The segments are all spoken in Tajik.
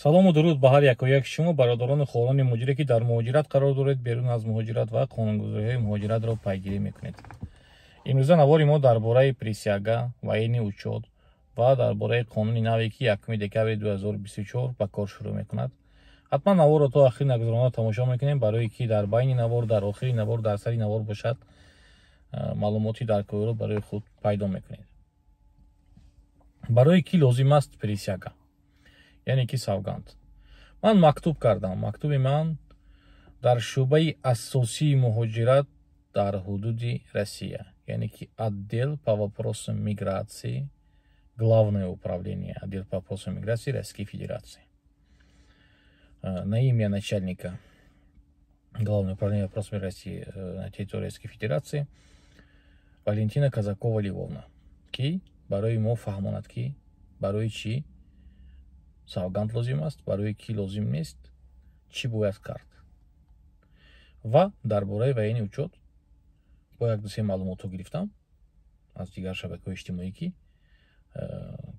салому дуруд ба ҳар якояк шумо бародарони холони муҷире ки дар муҳоҷират қарор доред, берун аз муҳоҷират ва қонунгузориҳои муҳоҷиратро пайгирӣ мекунед. имрӯза навори мо дар бораи присяга, военни учёт ва дар бораи қонуни наве ки 1 декабри 2024 ба кор шурӯъ мекунад. ҳатман наворро то охир нагузаронда тамошо мекунем, барое ки дар байни навор, дар охири навор, дар сари навор бошад, маълумоти дарковиро барои худ пайдо мекунед. барои ки лозим аст присяга, яъне ки савганд. ман мактуб кардам. мактуби ман дар шуъбаи асосии муҳоҷират дар ҳудуди Россия, яъне ки отдел по вопросам миграции, главное управление отдел по вопросам миграции Российской Федерации. На имя начальника Главного управления вопросами России на территории Российской Федерации Валентина Казакова-Львовна, ки барои мо фаҳмонад ки барои чӣ савганд лозим аст, барои ки лозим нест, чӣ бояд кард. Ва дар бораи военни учёт бо 1-2 маълумотро гирифтам аз дигар шабакаҳои иҷтимоӣ ки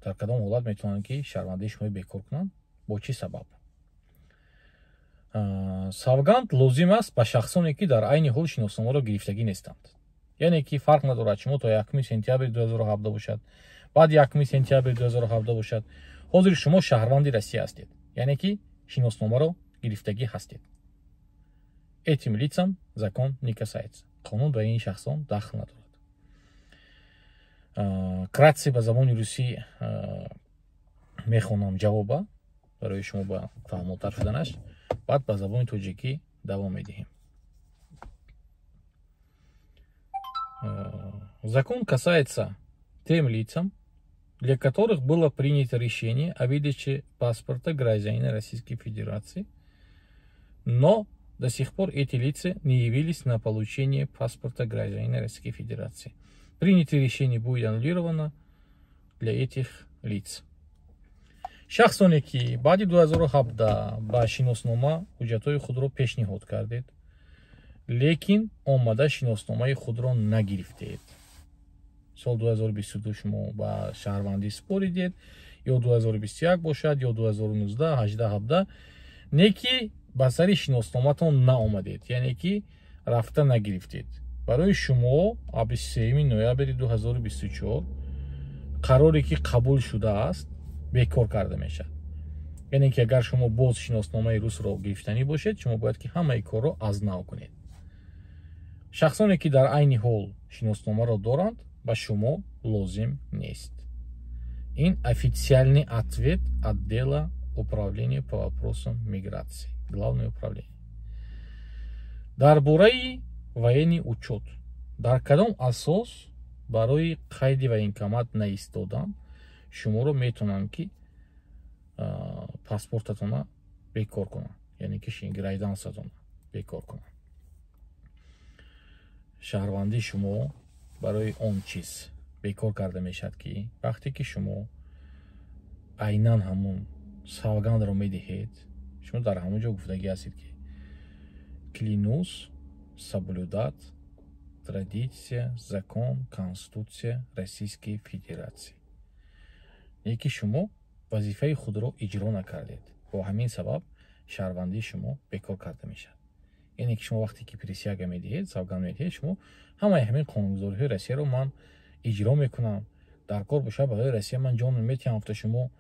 дар кадом ҳолат метавонанд ки шаҳрвандии шумо бекор кунанд, бо чӣ сабаб. савганд лозим аст ба шахсоне ки дар айни ҳол шиносномаро гирифтагӣ нестанд. яъне ки фарқ надорад шумо то 1 сентябри 2017 бошад, баъд 1 сентябри 2017 бошад, ҳозир шумо шаҳрванди Россия ҳастед, яъне ки шиносномаро гирифтагӣ ҳастед. Этим лицам закон не касается. Қонун ба ин шахсон дахл надорад. Кратце ба забони русӣ мехонам ҷавоба барои шумо ба фаҳмотар шуданаш, баъд ба забони тоҷикӣ давом медиҳем. Закон касается тем лицам, для которых было принято решение о выдаче паспорта гражданина Российской Федерации, но до сих пор эти лица не явились на получение паспорта гражданина Российской Федерации. Принятое решение будет аннулировано для этих лиц. шахсоне ки баъди 2017 ба шиноснома ҳуҷҷатҳои худро пешниҳод кардед, лекин омада шиносномаи худро нагирифтед. сол 2022 шумо ба шаҳрвандӣ споридед, ё 2021 бошад, ё 2019, 18, 17, не ки ба сари шиносноматон наомадед, яъне ки рафта нагирифтед. барои шумо 23 ноябри 2024 қароре ки қабул шудааст бекор карда мешавад. яъне ки агар шумо боз шиносномаи русро гирифтанӣ бошед, шумо бояд ки ҳамаи корро аз нав кунед. шахсоне ки дар айни ҳол шиносномаро доранд, ба шумо лозим нест. ин официальный ответ отдела управления по вопросам миграции, главное управление. дар бораи военни учёт, дар кадом асос барои қайди военкомат наистодан шуморо метавонанд ки паспортатона бекор кунанд, яъне ки грайдансатона бекор кунанд. шаҳрвандии шумо барои он чиз бекор карда мешавад ки вақте ки шумо айнан ҳамун савгандро медиҳед, шумо дар ҳамон ҷо гуфтагӣ ҳастед ки клянусь соблюдать традиция, закон, конституция Российской Федерации. яки шумо вазифаи худро иҷро накардед. бо ҳамин сабаб шаҳрвандии шумо бекор карда мешавад. яъне ки шумо вақте ки присяга медиҳед, савганд медиҳед, шумо ҳамаи ҳамин қонунгузориҳои Россияро ман иҷро мекунам, дар кор бошад барои Россия ман ҷон метиҳам, то шумо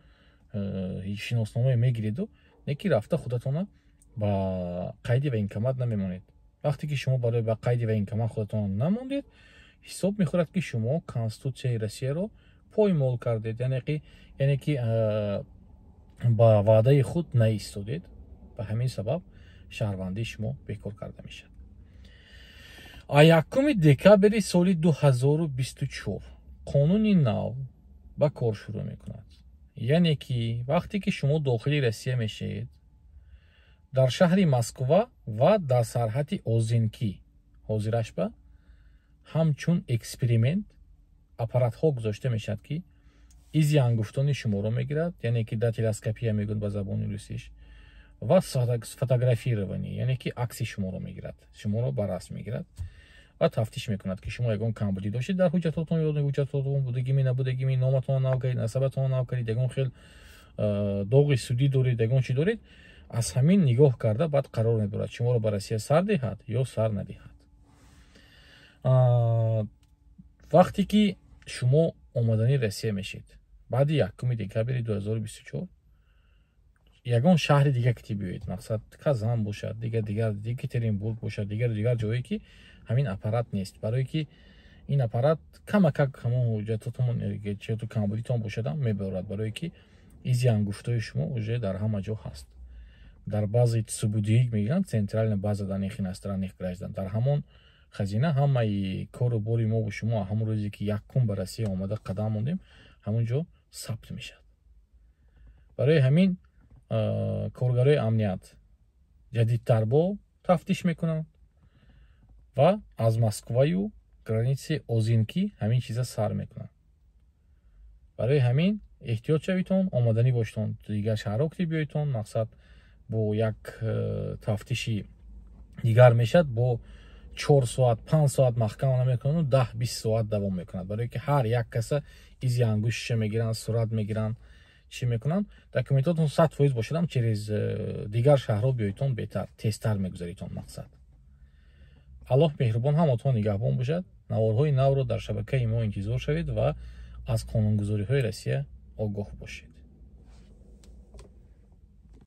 шиносномае мегиреду, не ки рафта худатона ба қайди военкомат намемонед. вақте ки шумо барои ба қайди военкомат худатона намондед, ҳисоб мехӯрад ки шумо конституцияи Россияро поймол кардед, яъне ки ба ваъдаи худ наистодед. ба ҳамин сабаб шаҳрвандии шумо бекор карда мешавад. 1 декабри соли 2024 қонуни нав ба кор шурӯъ мекунад. яъне ки вақте ки шумо дохили Россия мешавед, дар шаҳри Москва ва дар сарҳади Озенки ҳозирашба ҳамчун эксперимент аппаратҳо гузошта мешавад ки изи ангуфтони шуморо мегирад, яъне ки дактилоскопия мегӯяд ба забони русиш, ва фотографирование, яъне ки акси шуморо мегирад, шуморо ба расм мегирад ва тафтиш мекунад ки шумо ягон камбудӣ доштед дар ҳуҷҷатотон ё ҳуҷҷатотон будагими набудагими, номатонро нав карид, насабатонро нав карид, ягон хел доғи судӣ доред, ягон чи доред, аз ҳамин нигоҳ карда баъд қарор мебарад шуморо ба Россия сар диҳад ё сар надиҳад. вақте ки шумо омадани Россия мешед, баъди 1 декабри 2024 ягон шаҳри дига ки биёед, мақсад Казан бошад, дигар Екатеринбург бошад, дигар ҷое ки ҳамин аппарат нест, барое ки ин аппарат камакак ҳамон ҳуҷҷатотумон ҷиҳату камбудитон бошада мебарад, барое ки изи ангуштои шумо уже дар ҳама ҷо ҳаст. дар баъзи субудиҳ мегӯянд центральна база даних иностранных граждан, дар ҳамон хазина ҳамаи кору бори мо бо шумо ҳамон рӯзе ки якум ба Россия омада қадам мондем ҳамон ҷо сабт мешавад. барои ҳамин коргарои амният ҷадидтар бо тафтиш мекунанд ва аз Москваю границаи Озинки ҳамин чиза сар мекунанд. барои ҳамин эҳтиёт шавитон, омаданӣ боштон дигар шаҳрҳо ки биёитон, мақсад бо як тафтиши дигар мешад, бо 4 соат 5 соат маҳкама намекунанд, 10-20 соат давом мекунад, барое ки ҳар як каса изи ангуштиша мегиранд, сурат мегиранд, чӣ мекунанд, документотон 100% бошадам через дигар шаҳрҳо биёитон беҳтар, тезтар мегузаритон. мақсад аллоҳ меҳрубон ҳамотон нигаҳбон бошад. наворҳои навро дар шабакаи мо интизор шавед ва аз қонунгузориҳои Россия огоҳ бошед.